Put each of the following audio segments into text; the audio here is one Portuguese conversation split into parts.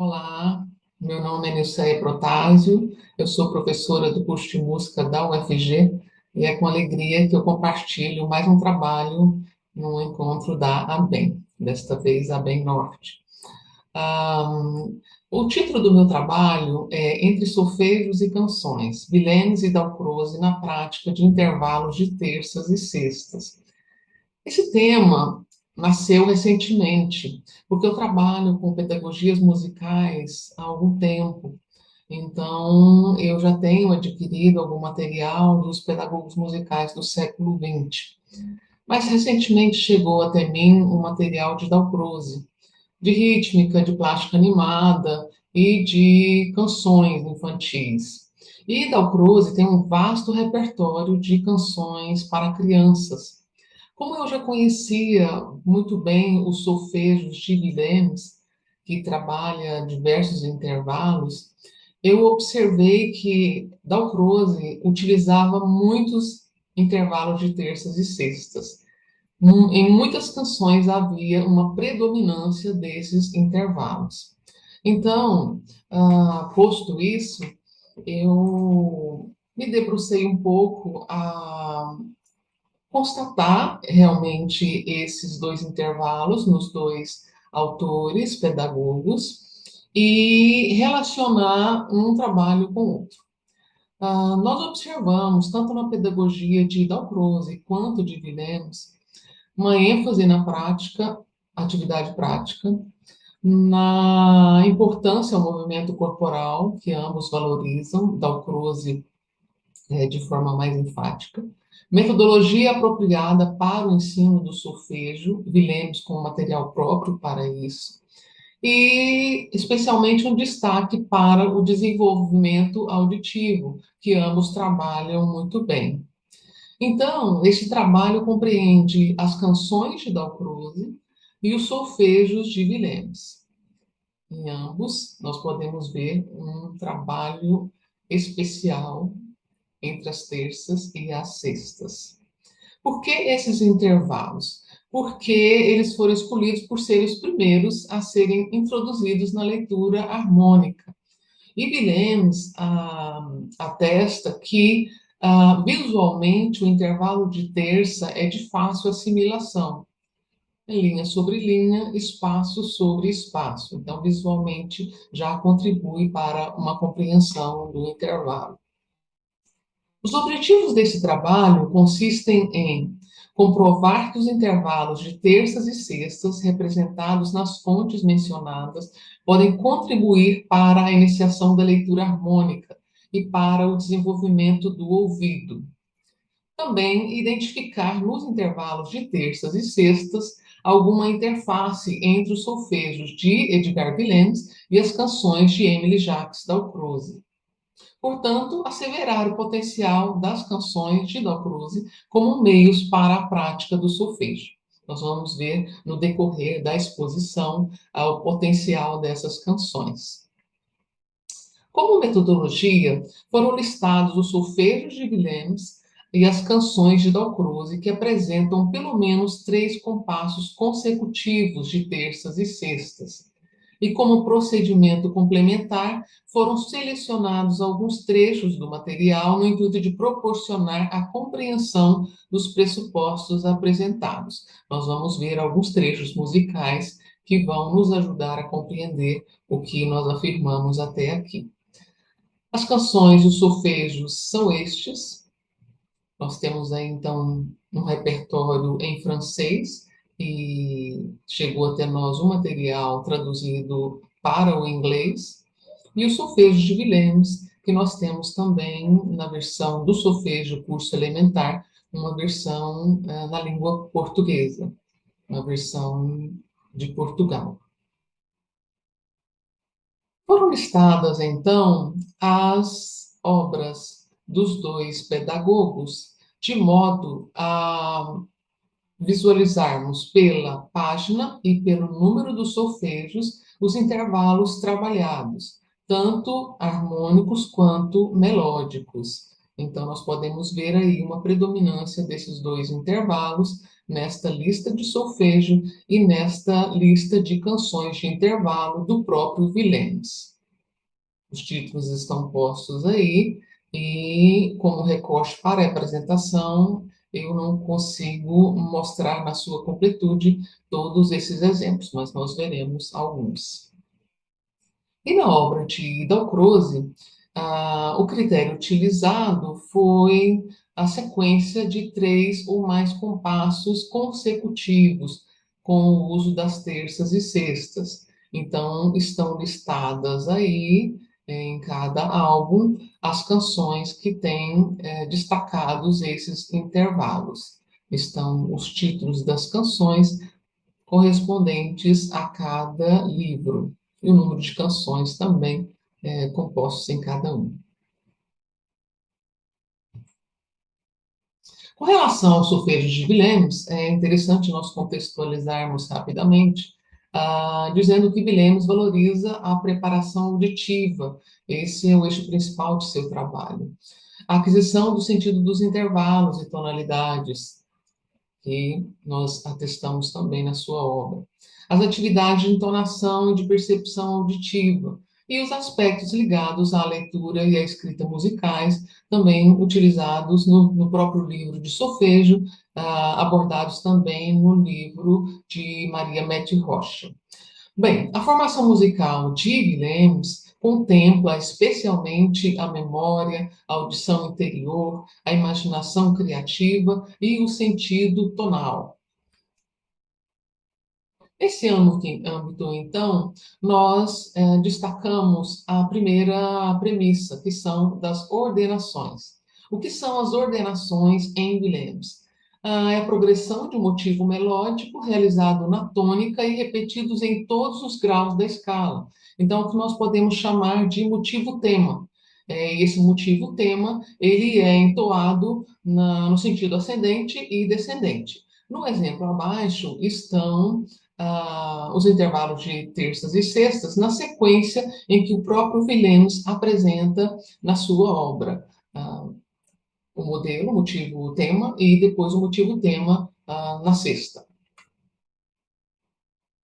Olá, meu nome é Nilceia Protásio, eu sou professora do curso de música da UFG e é com alegria que eu compartilho mais um trabalho no encontro da ABEM, desta vez ABEM Norte. Ahn, o título do meu trabalho é Entre Solfejos e Canções, Vilemes e Dalcroze na prática de intervalos de terças e sextas. Esse tema nasceu recentemente, porque eu trabalho com pedagogias musicais há algum tempo. Então, eu já tenho adquirido algum material dos pedagogos musicais do século XX. Mas recentemente chegou até mim um material de Dalcroze, de rítmica, de plástica animada e de canções infantis. E Dalcroze tem um vasto repertório de canções para crianças. Como eu já conhecia muito bem os solfejos de Guilhermes, que trabalha diversos intervalos, eu observei que Dalcroze utilizava muitos intervalos de terças e sextas. Em muitas canções havia uma predominância desses intervalos. Então, posto isso, eu me debrucei um pouco a constatar realmente esses dois intervalos nos dois autores, pedagogos, e relacionar um trabalho com o outro. Nós observamos, tanto na pedagogia de Dalcroze quanto de Vilemes, uma ênfase na prática, atividade prática, na importância ao movimento corporal, que ambos valorizam, Dalcroze de forma mais enfática. Metodologia apropriada para o ensino do solfejo, Vilemes com material próprio para isso. E, especialmente, um destaque para o desenvolvimento auditivo, que ambos trabalham muito bem. Então, esse trabalho compreende as canções de Dalcroze e os solfejos de Vilemes. Em ambos, nós podemos ver um trabalho especial entre as terças e as sextas. Por que esses intervalos? Porque eles foram escolhidos por serem os primeiros a serem introduzidos na leitura harmônica. E Vilemes atesta que visualmente o intervalo de terça é de fácil assimilação, linha sobre linha, espaço sobre espaço. Então, visualmente, já contribui para uma compreensão do intervalo. Os objetivos desse trabalho consistem em comprovar que os intervalos de terças e sextas, representados nas fontes mencionadas, podem contribuir para a iniciação da leitura harmônica e para o desenvolvimento do ouvido. Também identificar nos intervalos de terças e sextas alguma interface entre os solfejos de Edgar Vilemes e as canções de Emily Jacques Dalcroze. Portanto, asseverar o potencial das canções de Dalcroze como meios para a prática do solfejo. Nós vamos ver no decorrer da exposição o potencial dessas canções. Como metodologia, foram listados os solfejos de Vilemes e as canções de Dalcroze, que apresentam pelo menos 3 compassos consecutivos de terças e sextas. E como procedimento complementar, foram selecionados alguns trechos do material no intuito de proporcionar a compreensão dos pressupostos apresentados. Nós vamos ver alguns trechos musicais que vão nos ajudar a compreender o que nós afirmamos até aqui. As canções, os solfejos são estes. Nós temos aí, então, um repertório em francês e chegou até nós um material traduzido para o inglês. E os solfejos de Vilemes, que nós temos também na versão do solfejo curso elementar, uma versão na língua portuguesa, uma versão de Portugal. Foram listadas, então, as obras dos dois pedagogos, de modo a visualizarmos pela página e pelo número dos solfejos os intervalos trabalhados, tanto harmônicos quanto melódicos. Então, nós podemos ver aí uma predominância desses dois intervalos nesta lista de solfejo e nesta lista de canções de intervalo do próprio Willems. Os títulos estão postos aí, e como recorte para a apresentação, eu não consigo mostrar na sua completude todos esses exemplos, mas nós veremos alguns. E na obra de Dalcroze, o critério utilizado foi a sequência de 3 ou mais compassos consecutivos, com o uso das terças e sextas. Então, estão listadas aí, em cada álbum, as canções que têm destacados esses intervalos. Estão os títulos das canções correspondentes a cada livro, e o número de canções também compostos em cada um. Com relação ao solfejo de Willems, é interessante nós contextualizarmos rapidamente, dizendo que Willems valoriza a preparação auditiva, esse é o eixo principal de seu trabalho. A aquisição do sentido dos intervalos e tonalidades, que nós atestamos também na sua obra. As atividades de entonação e de percepção auditiva, e os aspectos ligados à leitura e à escrita musicais, também utilizados no próprio livro de solfejo, abordados também no livro de Maria Mette Rocha. Bem, a formação musical de Willems contempla especialmente a memória, a audição interior, a imaginação criativa e o sentido tonal. Nesse âmbito, então, nós destacamos a primeira premissa, que são das ordenações. O que são as ordenações em Willems? É a progressão de um motivo melódico realizado na tônica e repetidos em todos os graus da escala. Então, o que nós podemos chamar de motivo-tema. E esse motivo-tema, ele é entoado no sentido ascendente e descendente. No exemplo abaixo estão os intervalos de terças e sextas na sequência em que o próprio Willems apresenta na sua obra. O modelo, o motivo, o tema, e depois o motivo, tema na sexta.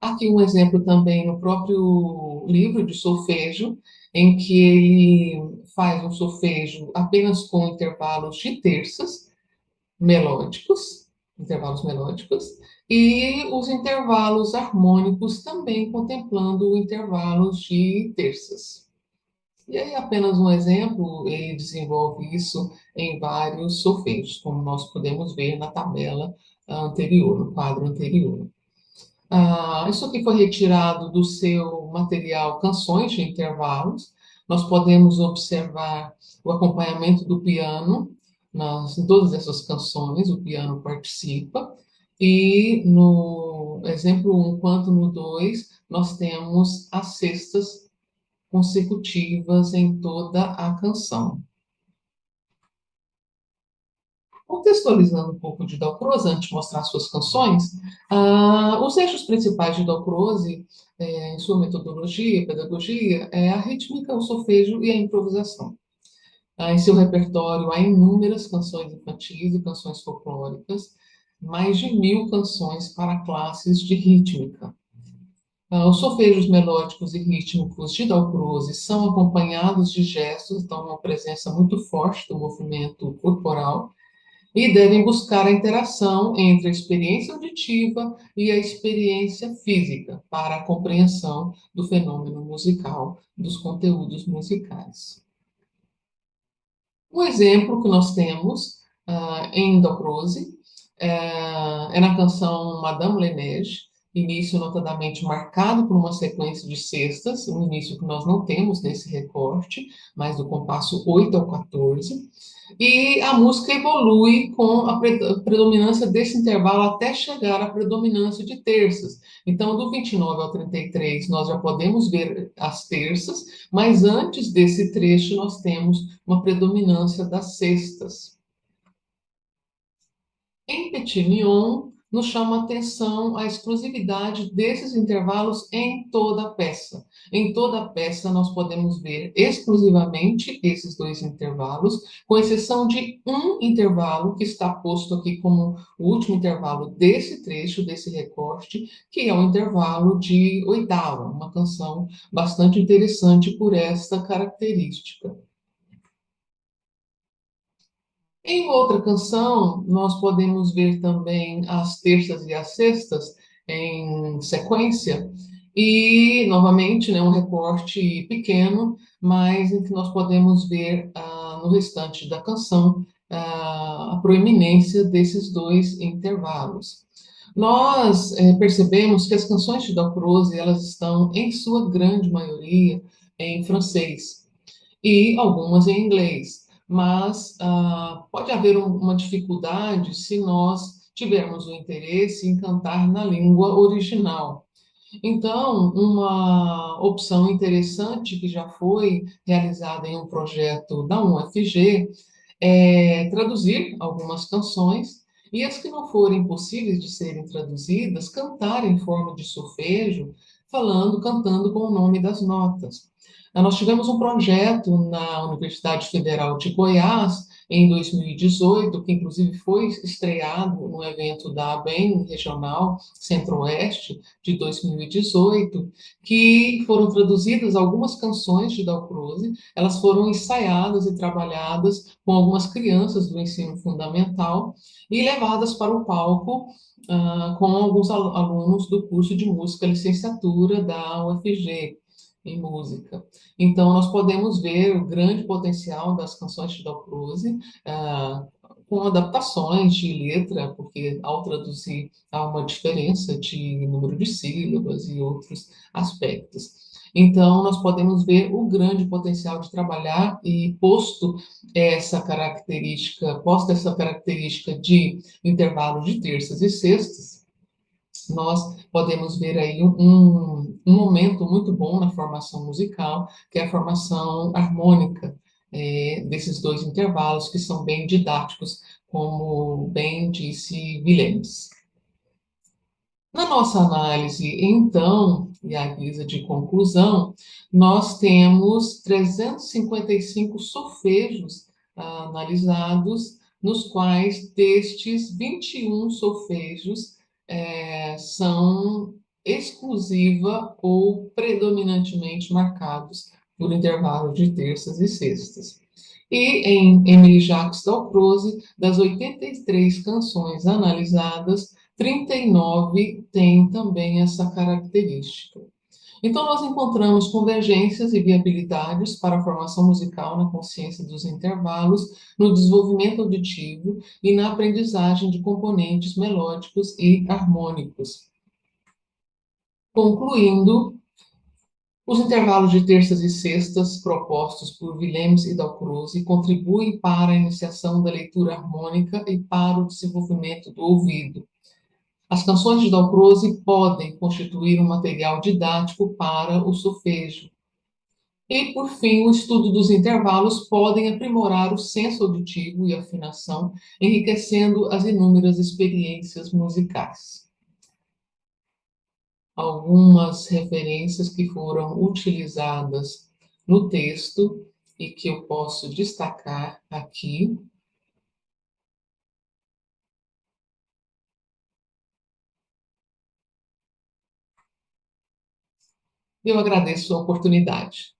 Aqui um exemplo também no próprio livro de solfejo, em que ele faz um solfejo apenas com intervalos de terças melódicos, intervalos melódicos, e os intervalos harmônicos também contemplando intervalos de terças. E aí, apenas um exemplo, ele desenvolve isso em vários solfejos, como nós podemos ver na tabela anterior, no quadro anterior. Isso aqui foi retirado do seu material Canções de Intervalos. Nós podemos observar o acompanhamento do piano em todas essas canções, o piano participa. E no exemplo 1 quanto no 2, nós temos as sextas consecutivas em toda a canção. Contextualizando um pouco de Dalcroze, antes de mostrar suas canções, os eixos principais de Dalcroze, em sua metodologia e pedagogia, é a rítmica, o solfejo e a improvisação. Em seu repertório há inúmeras canções infantis e canções folclóricas, mais de 1000 canções para classes de rítmica. Os solfejos melódicos e rítmicos de Dalcroze são acompanhados de gestos, então uma presença muito forte do movimento corporal, e devem buscar a interação entre a experiência auditiva e a experiência física para a compreensão do fenômeno musical, dos conteúdos musicais. Um exemplo que nós temos em Dalcroze é na canção Madame Le Neige, início notadamente marcado por uma sequência de sextas, um início que nós não temos nesse recorte, mas do compasso 8 ao 14, e a música evolui com a predominância desse intervalo até chegar à predominância de terças. Então, do 29 ao 33, nós já podemos ver as terças, mas antes desse trecho nós temos uma predominância das sextas. Em Petit Mion, nos chama a atenção a exclusividade desses intervalos em toda a peça. Em toda a peça, nós podemos ver exclusivamente esses dois intervalos, com exceção de um intervalo que está posto aqui como o último intervalo desse trecho, desse recorte, que é o intervalo de oitava, uma canção bastante interessante por esta característica. Em outra canção, nós podemos ver também as terças e as sextas em sequência, e novamente, né, um recorte pequeno, mas em que nós podemos ver no restante da canção a proeminência desses dois intervalos. Nós percebemos que as canções de Dalcroze elas estão, em sua grande maioria, em francês e algumas em inglês. Mas pode haver uma dificuldade se nós tivermos o interesse em cantar na língua original. Então, uma opção interessante que já foi realizada em um projeto da UFG é traduzir algumas canções e as que não forem possíveis de serem traduzidas, cantar em forma de solfejo, falando, cantando com o nome das notas. Nós tivemos um projeto na Universidade Federal de Goiás, em 2018, que inclusive foi estreado no evento da ABEM Regional Centro-Oeste de 2018, que foram traduzidas algumas canções de Dalcroze, elas foram ensaiadas e trabalhadas com algumas crianças do ensino fundamental e levadas para o palco com alguns alunos do curso de música licenciatura da UFG em música. Então, nós podemos ver o grande potencial das canções de Dalcroze, com adaptações de letra, porque ao traduzir há uma diferença de número de sílabas e outros aspectos. Então, nós podemos ver o grande potencial de trabalhar e posta essa característica de intervalo de terças e sextas, nós podemos ver aí um momento muito bom na formação musical, que é a formação harmônica desses dois intervalos, que são bem didáticos, como bem disse Vilemes. Na nossa análise, então, e à guisa de conclusão, nós temos 355 solfejos analisados, nos quais destes 21 solfejos são exclusiva ou predominantemente marcados por intervalo de terças e sextas. E em Emily Jacques Dalcroze, das 83 canções analisadas, 39 têm também essa característica. Então, nós encontramos convergências e viabilidades para a formação musical na consciência dos intervalos, no desenvolvimento auditivo e na aprendizagem de componentes melódicos e harmônicos. Concluindo, os intervalos de terças e sextas propostos por Willems e Dalcroze contribuem para a iniciação da leitura harmônica e para o desenvolvimento do ouvido. As canções de Dalcroze podem constituir um material didático para o solfejo. E, por fim, o estudo dos intervalos podem aprimorar o senso auditivo e a afinação, enriquecendo as inúmeras experiências musicais. Algumas referências que foram utilizadas no texto e que eu posso destacar aqui. Eu agradeço a oportunidade.